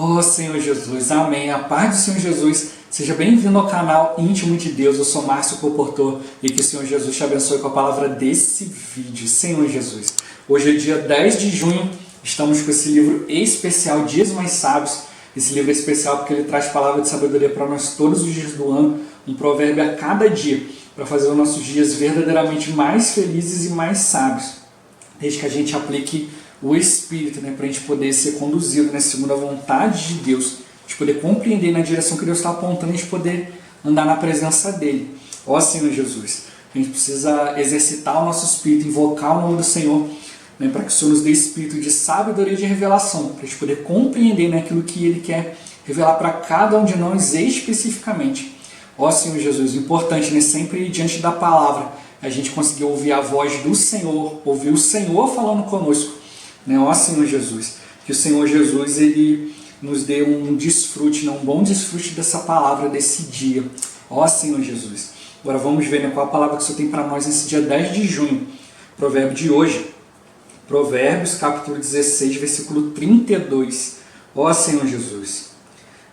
Oh Senhor Jesus, amém. A paz do Senhor Jesus, seja bem-vindo ao canal Íntimo de Deus. Eu sou Márcio Comportor e que o Senhor Jesus te abençoe com a palavra desse vídeo. Senhor Jesus, hoje é dia 10 de junho, estamos com esse livro especial, Dias Mais Sábios. Esse livro é especial porque ele traz palavra de sabedoria para nós todos os dias do ano, um provérbio a cada dia, para fazer os nossos dias verdadeiramente mais felizes e mais sábios, desde que a gente aplique o Espírito, para a gente poder ser conduzido, segundo a vontade de Deus, de poder compreender na direção que Deus está apontando, a gente poder andar na presença dEle. Ó Senhor Jesus, a gente precisa exercitar o nosso Espírito, invocar o nome do Senhor, para que o Senhor nos dê Espírito de sabedoria e de revelação, para a gente poder compreender aquilo que Ele quer revelar para cada um de nós especificamente. Ó Senhor Jesus, o importante, sempre diante da palavra, a gente conseguir ouvir a voz do Senhor, ouvir o Senhor falando conosco. Ó Senhor Jesus, que o Senhor Jesus Ele nos dê um desfrute, um bom desfrute dessa palavra, desse dia. Ó Senhor Jesus. Agora vamos ver qual a palavra que o Senhor tem para nós nesse dia 10 de junho. Provérbio de hoje. Provérbios capítulo 16, versículo 32. Ó Senhor Jesus.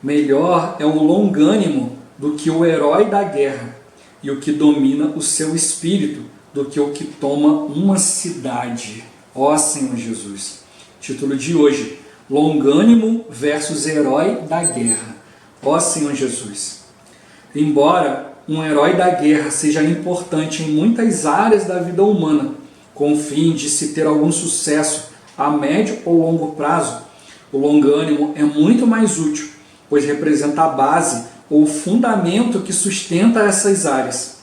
Melhor é o longânimo do que o herói da guerra, e o que domina o seu espírito do que o que toma uma cidade. Ó Senhor Jesus. Título de hoje: longânimo versus herói da guerra. Ó Senhor Jesus. Embora um herói da guerra seja importante em muitas áreas da vida humana, com o fim de se ter algum sucesso a médio ou longo prazo, o longânimo é muito mais útil, pois representa a base ou o fundamento que sustenta essas áreas.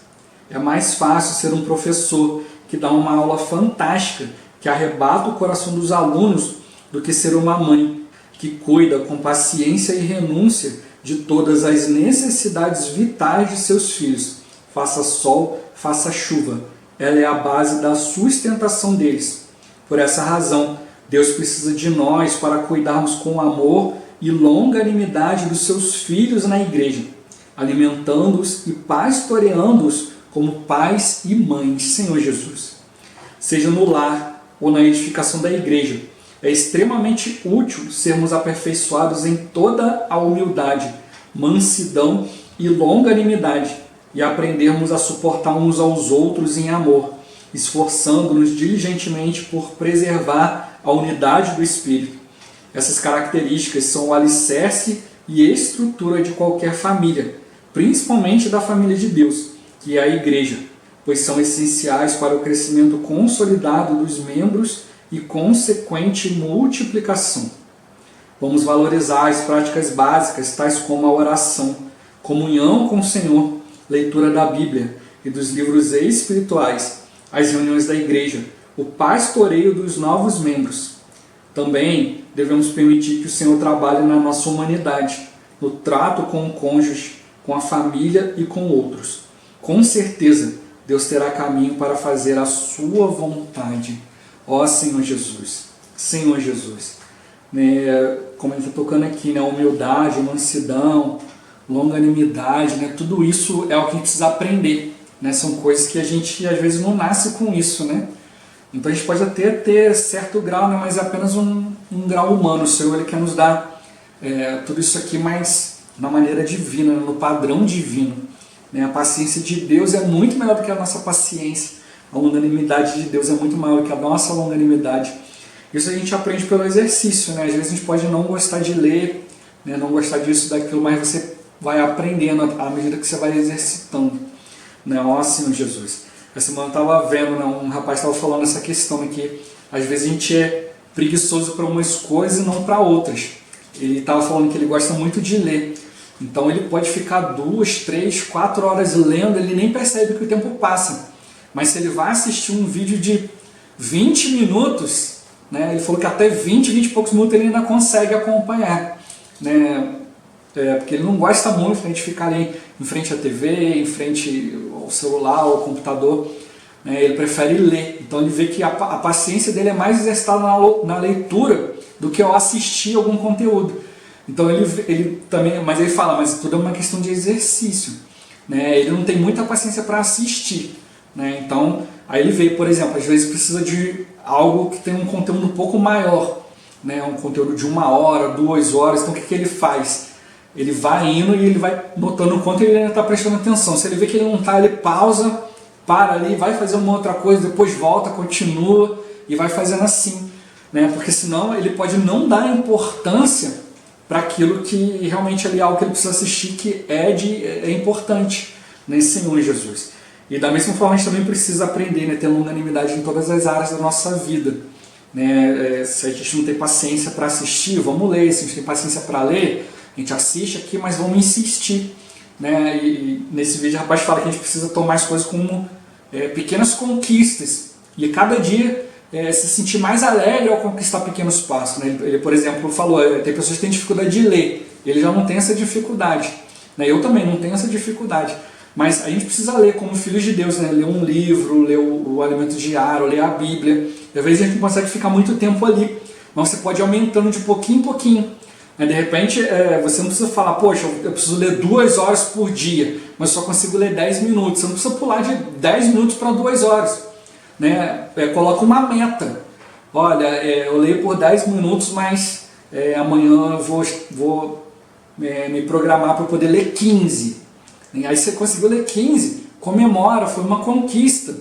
É mais fácil ser um professor que dá uma aula fantástica, que arrebata o coração dos alunos, do que ser uma mãe que cuida com paciência e renúncia de todas as necessidades vitais de seus filhos. Faça sol, faça chuva. Ela é a base da sustentação deles. Por essa razão, Deus precisa de nós para cuidarmos com amor e longanimidade dos seus filhos na igreja, alimentando-os e pastoreando-os como pais e mães. Senhor Jesus. Seja no lar ou na edificação da igreja, é extremamente útil sermos aperfeiçoados em toda a humildade, mansidão e longanimidade, e aprendermos a suportar uns aos outros em amor, esforçando-nos diligentemente por preservar a unidade do Espírito. Essas características são o alicerce e estrutura de qualquer família, principalmente da família de Deus, que é a igreja, pois são essenciais para o crescimento consolidado dos membros e consequente multiplicação. Vamos valorizar as práticas básicas, tais como a oração, comunhão com o Senhor, leitura da Bíblia e dos livros espirituais, as reuniões da igreja, o pastoreio dos novos membros. Também devemos permitir que o Senhor trabalhe na nossa humanidade, no trato com o cônjuge, com a família e com outros. Com certeza, Deus terá caminho para fazer a sua vontade. Ó Senhor Jesus. Senhor Jesus. Como ele está tocando aqui, humildade, mansidão, longanimidade, tudo isso é o que a gente precisa aprender. São coisas que a gente às vezes não nasce com isso. Então a gente pode até ter certo grau, mas é apenas um grau humano. O Senhor Ele quer nos dar tudo isso aqui, mas na maneira divina, no padrão divino. A paciência de Deus é muito maior do que a nossa paciência. A longanimidade de Deus é muito maior do que a nossa longanimidade. Isso a gente aprende pelo exercício. Às vezes a gente pode não gostar de ler, não gostar disso, daquilo, mas você vai aprendendo à medida que você vai exercitando. Ó Senhor Jesus. Essa semana eu estava vendo, um rapaz estava falando essa questão aqui. Às vezes a gente é preguiçoso para umas coisas e não para outras. Ele estava falando que ele gosta muito de ler. Então ele pode ficar 2, 3, 4 horas lendo, ele nem percebe que o tempo passa. Mas se ele vai assistir um vídeo de 20 minutos, ele falou que até 20 e poucos minutos ele ainda consegue acompanhar. Porque ele não gosta muito de ficar ali em frente à TV, em frente ao celular, ao computador. Ele prefere ler. Então ele vê que a paciência dele é mais exercitada na leitura do que ao assistir algum conteúdo. Então ele também, mas ele fala, mas tudo é uma questão de exercício. Ele não tem muita paciência para assistir. Então, aí ele vê, por exemplo, às vezes precisa de algo que tem um conteúdo um pouco maior. né, um conteúdo de 1 hora, 2 horas, então o que ele faz? Ele vai indo e ele vai notando o quanto ele ainda está prestando atenção. Se ele vê que ele não está, ele pausa, para ali, vai fazer uma outra coisa, depois volta, continua e vai fazendo assim, né? Porque senão ele pode não dar importância para aquilo que realmente ali é algo que ele precisa assistir, que é importante nesse Senhor Jesus. E da mesma forma a gente também precisa aprender, né, ter longanimidade em todas as áreas da nossa vida. Né? Se a gente não tem paciência para assistir, vamos ler. Se a gente tem paciência para ler, a gente assiste aqui, mas vamos insistir. Né? E nesse vídeo o rapaz fala que a gente precisa tomar as coisas como pequenas conquistas. E cada dia se sentir mais alegre ao conquistar pequenos passos. Né? Ele, por exemplo, falou, tem pessoas que têm dificuldade de ler. Ele já não tem essa dificuldade. Né? Eu também não tenho essa dificuldade. Mas a gente precisa ler como filhos de Deus, né? Ler um livro, ler o alimento diário, ler a Bíblia. E às vezes a gente não consegue ficar muito tempo ali, mas você pode ir aumentando de pouquinho em pouquinho. De repente você não precisa falar, poxa, eu preciso ler 2 horas por dia, mas só consigo ler 10 minutos. Você não precisa pular de 10 minutos para 2 horas. Né? Coloca uma meta. Olha, eu leio por 10 minutos, mas amanhã eu vou me programar para poder ler 15. Aí você conseguiu ler 15, comemora, foi uma conquista,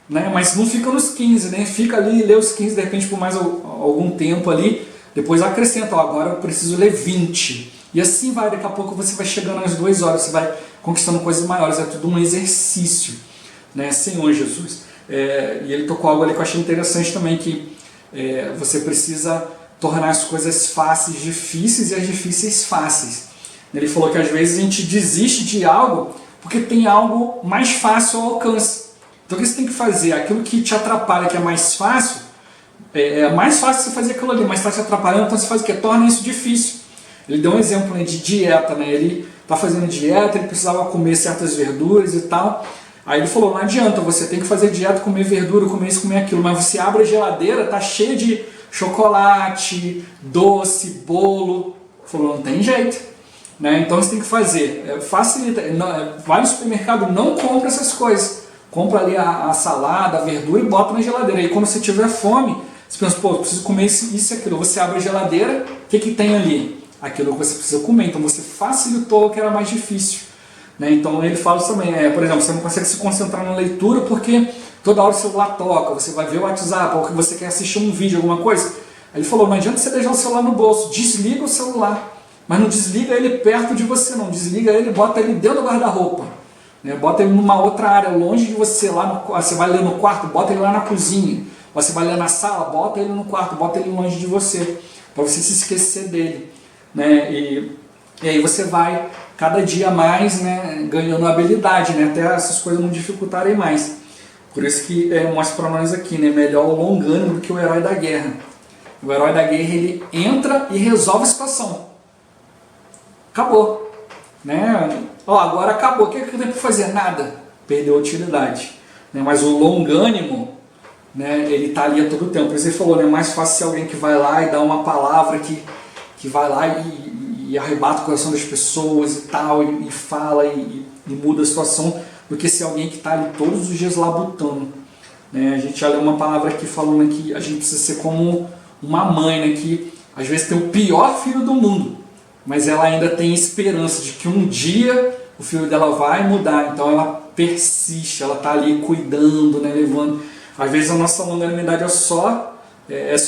né? Mas não fica nos 15, né? Fica ali e lê os 15, de repente por mais algum tempo ali, depois acrescenta, agora eu preciso ler 20. E assim vai, daqui a pouco você vai chegando às 2 horas, você vai conquistando coisas maiores, é tudo um exercício, né? Senhor Jesus. E ele tocou algo ali que eu achei interessante também, que você precisa tornar as coisas fáceis difíceis e as difíceis fáceis. Ele falou que às vezes a gente desiste de algo porque tem algo mais fácil ao alcance. Então o que você tem que fazer? Aquilo que te atrapalha, que é mais fácil, mais fácil você fazer aquilo ali, mas está te atrapalhando, então você faz o quê? Torna isso difícil. Ele deu um exemplo, né, de dieta, né? Ele está fazendo dieta, ele precisava comer certas verduras e tal. Aí ele falou, não adianta, você tem que fazer dieta, comer verdura, comer isso, comer aquilo, mas você abre a geladeira, tá cheio de chocolate, doce, bolo. Ele falou, não tem jeito. Né? Então você tem que fazer, facilita, vai no supermercado, não compra essas coisas, compra ali a salada, a verdura e bota na geladeira. Aí quando você tiver fome, você pensa, pô, eu preciso comer isso e aquilo. Você abre a geladeira, o que tem ali? Aquilo que você precisa comer. Então você facilitou o que era mais difícil. Né? Então ele fala isso também, por exemplo, você não consegue se concentrar na leitura porque toda hora o celular toca, você vai ver o WhatsApp, ou que você quer assistir um vídeo, alguma coisa. Aí ele falou, não adianta você deixar o celular no bolso, desliga o celular. Mas não desliga ele perto de você, não. Desliga ele e bota ele dentro do guarda-roupa. Né? Bota ele numa outra área, longe de você. Você vai ler no quarto, bota ele lá na cozinha. Ou você vai ler na sala, bota ele no quarto, bota ele longe de você. Para você se esquecer dele. Né? E aí você vai, cada dia mais, né, ganhando habilidade, né? Até essas coisas não dificultarem mais. Por isso que mostra para nós aqui, né? Melhor o longânimo do que o herói da guerra. O herói da guerra, ele entra e resolve a situação. Acabou, né? Agora acabou, o que eu tenho para fazer? Nada, perdeu a utilidade, né? Mas o longânimo, né, ele está ali a todo tempo. Por isso ele falou, né, mais fácil ser alguém que vai lá e dá uma palavra que vai lá e arrebata o coração das pessoas e tal, e fala e muda a situação, do que ser alguém que está ali todos os dias labutando. Né? A gente já leu uma palavra aqui falando que a gente precisa ser como uma mãe, né, que às vezes tem o pior filho do mundo, mas ela ainda tem esperança de que um dia o filho dela vai mudar, então ela persiste, ela está ali cuidando, né, levando. Às vezes a nossa longanimidade é só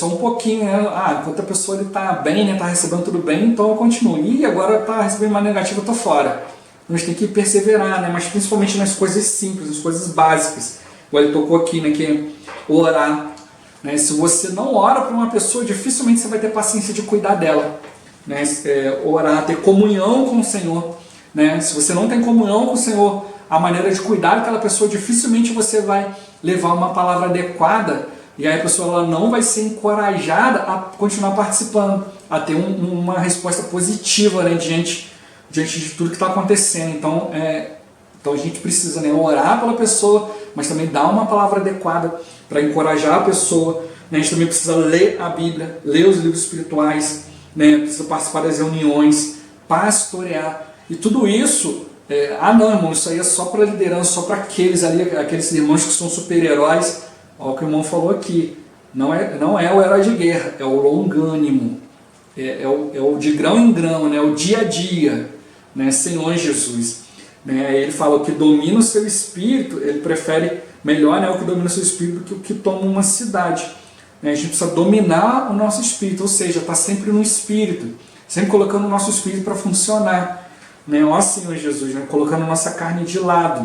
um pouquinho, né? Enquanto a pessoa está bem, está recebendo tudo bem, então eu continuo. E agora está recebendo uma negativa, eu estou fora. Então a gente tem que perseverar, né? Mas principalmente nas coisas simples, nas coisas básicas. Igual ele tocou aqui, né? Que é orar. Né? Se você não ora para uma pessoa, dificilmente você vai ter paciência de cuidar dela. Né? Orar, ter comunhão com o Senhor. Né? Se você não tem comunhão com o Senhor, a maneira de cuidar daquela pessoa, dificilmente você vai levar uma palavra adequada, e aí a pessoa ela não vai ser encorajada a continuar participando, a ter uma resposta positiva, né, diante de tudo que está acontecendo. Então a gente precisa, né, orar pela pessoa, mas também dar uma palavra adequada para encorajar a pessoa. Né? A gente também precisa ler a Bíblia, ler os livros espirituais, né? Precisa participar das reuniões, pastorear, e tudo isso. Não, irmão, isso aí é só para liderança, só para aqueles irmãos que são super-heróis. Olha o que o irmão falou aqui. não é o herói de guerra, é o longânimo, é o de grão em grão, né? O dia a dia, né? Senhor Jesus. Né? Ele fala que domina o seu espírito, ele prefere melhor, né, o que domina o seu espírito que o que toma uma cidade. Né? A gente precisa dominar o nosso espírito, ou seja, estar sempre no espírito, sempre colocando o nosso espírito para funcionar. Né? Ó Senhor Jesus, né? Colocando a nossa carne de lado.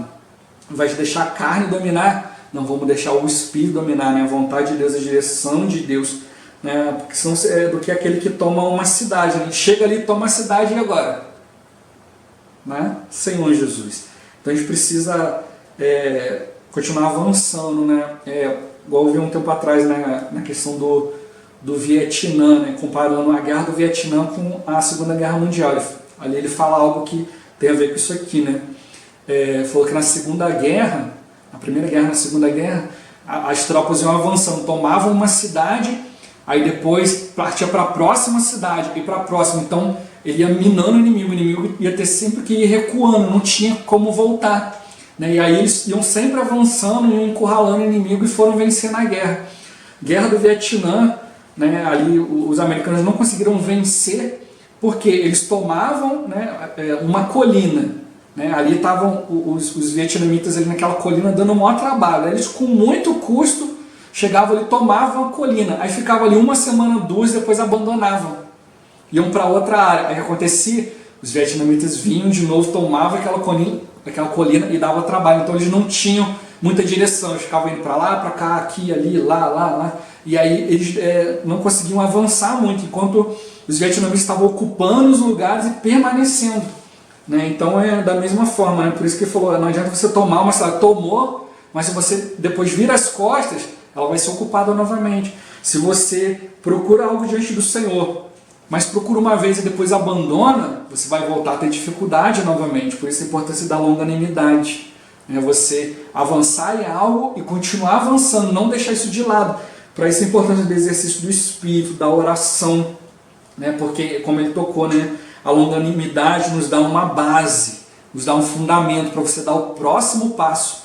Ao invés de deixar a carne dominar, não vamos deixar o espírito dominar, né? A vontade de Deus, a direção de Deus. Né? Porque senão é do que aquele que toma uma cidade. Né? Chega ali, toma a cidade e agora? Né? Senhor Jesus. Então a gente precisa continuar avançando, né? Igual eu vi um tempo atrás, né, na questão do Vietnã, né, comparando a guerra do Vietnã com a Segunda Guerra Mundial. Ali ele fala algo que tem a ver com isso aqui, né? Falou que na Segunda Guerra, na Primeira Guerra, na Segunda Guerra, as tropas iam avançando, tomavam uma cidade, aí depois partia para a próxima cidade e para a próxima. Então ele ia minando o inimigo ia ter sempre que ir recuando, não tinha como voltar. Né? E aí eles iam sempre avançando, iam encurralando o inimigo e foram vencendo a guerra. Guerra do Vietnã, né? Ali os americanos não conseguiram vencer porque eles tomavam, né, uma colina. Né? Ali estavam os vietnamitas ali naquela colina dando o maior trabalho. Eles com muito custo chegavam ali, tomavam a colina, aí ficavam ali uma semana, duas, depois abandonavam. Iam para outra área. Aí o que acontecia? Os vietnamitas vinham de novo, tomavam aquela colina e dava trabalho. Então eles não tinham muita direção. Eles ficavam indo para lá, para cá, aqui, ali, lá. E aí eles não conseguiam avançar muito, enquanto os vietnamitas estavam ocupando os lugares e permanecendo. Né? Então é da mesma forma. Né? Por isso que ele falou, não adianta você tomar uma cidade. Tomou, mas se você depois vira as costas, ela vai ser ocupada novamente. Se você procura algo diante do Senhor, mas procura uma vez e depois abandona, você vai voltar a ter dificuldade novamente. Por isso a importância da longanimidade. É você avançar em algo e continuar avançando, não deixar isso de lado. Para isso a importância do exercício do Espírito, da oração. Né? Porque, como ele tocou, né? A longanimidade nos dá uma base, nos dá um fundamento para você dar o próximo passo.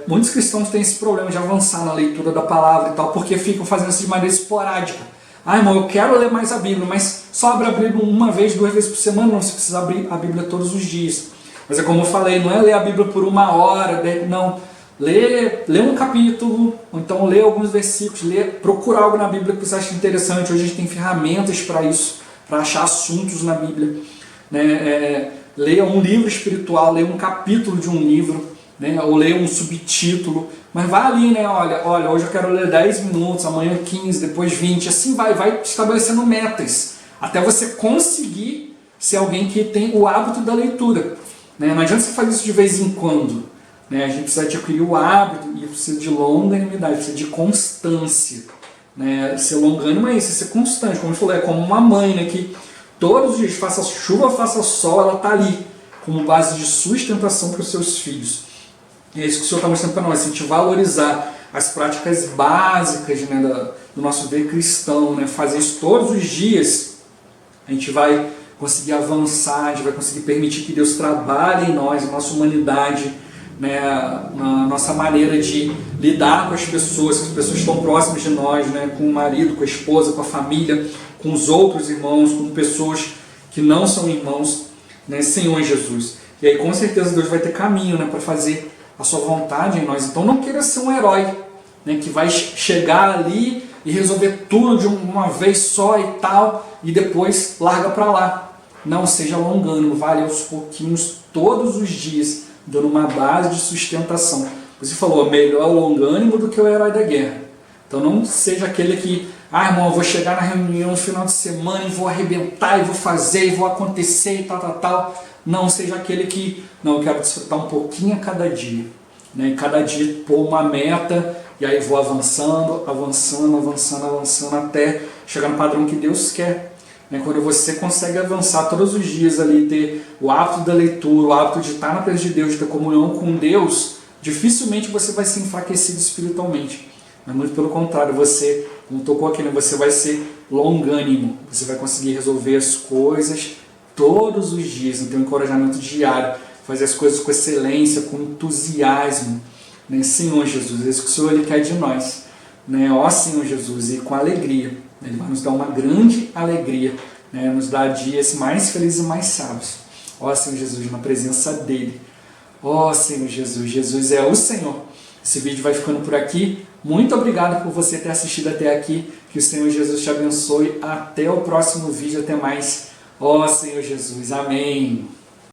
Muitos cristãos têm esse problema de avançar na leitura da palavra e tal, porque ficam fazendo isso de maneira esporádica. Ah, irmão, eu quero ler mais a Bíblia, mas só abre a Bíblia uma vez, 2 vezes por semana, não, você precisa abrir a Bíblia todos os dias. Mas é como eu falei, não é ler a Bíblia por 1 hora, não. Lê um capítulo, ou então lê alguns versículos, procura algo na Bíblia que você acha interessante. Hoje a gente tem ferramentas para isso, para achar assuntos na Bíblia. Né? Leia um livro espiritual, leia um capítulo de um livro, né? Ou leia um subtítulo. Mas vai ali, né? Olha, hoje eu quero ler 10 minutos, amanhã 15, depois 20. Assim vai estabelecendo metas, até você conseguir ser alguém que tem o hábito da leitura. Né? Não adianta você fazer isso de vez em quando. Né? A gente precisa adquirir o hábito e precisa de longanimidade, precisa de constância. Né? Ser longânimo é isso, ser constante. Como eu falei, é como uma mãe, né? Que todos os dias, faça chuva, faça sol, ela está ali como base de sustentação para os seus filhos. E é isso que o Senhor está mostrando para nós, a gente valorizar as práticas básicas, né, do nosso ver cristão, né? Fazer isso todos os dias, a gente vai conseguir avançar, a gente vai conseguir permitir que Deus trabalhe em nós, na nossa humanidade, né, na nossa maneira de lidar com as pessoas estão próximas de nós, né, com o marido, com a esposa, com a família, com os outros irmãos, com pessoas que não são irmãos, né, Senhor Jesus. E aí com certeza Deus vai ter caminho, né, para fazer a sua vontade em nós. Então não queira ser um herói, né, que vai chegar ali e resolver tudo de uma vez só e tal, e depois larga para lá. Não, seja longânimo, vale aos pouquinhos, todos os dias, dando uma base de sustentação. Você falou, melhor o longânimo do que o herói da guerra. Então não seja aquele que, irmão, eu vou chegar na reunião no final de semana e vou arrebentar, e vou fazer, e vou acontecer e tal. Não seja aquele que, não, eu quero desfrutar um pouquinho a cada dia. Né? E cada dia pôr uma meta, e aí vou avançando, até chegar no padrão que Deus quer. Quando você consegue avançar todos os dias ali, ter o hábito da leitura, o hábito de estar na presença de Deus, de ter comunhão com Deus, dificilmente você vai ser enfraquecido espiritualmente. Mas muito pelo contrário, você, como tocou aqui, você vai ser longânimo, você vai conseguir resolver as coisas todos os dias, ter um encorajamento diário, fazer as coisas com excelência, com entusiasmo. Senhor Jesus, é isso que o Senhor Ele quer de nós. né? Ó Senhor Jesus, e com alegria. Ele vai nos dar uma grande alegria, né? Nos dar dias mais felizes e mais sábios. Ó Senhor Jesus, na presença dEle. Ó Senhor Jesus, Jesus é o Senhor. Esse vídeo vai ficando por aqui. Muito obrigado por você ter assistido até aqui. Que o Senhor Jesus te abençoe. Até o próximo vídeo. Até mais. Ó Senhor Jesus. Amém.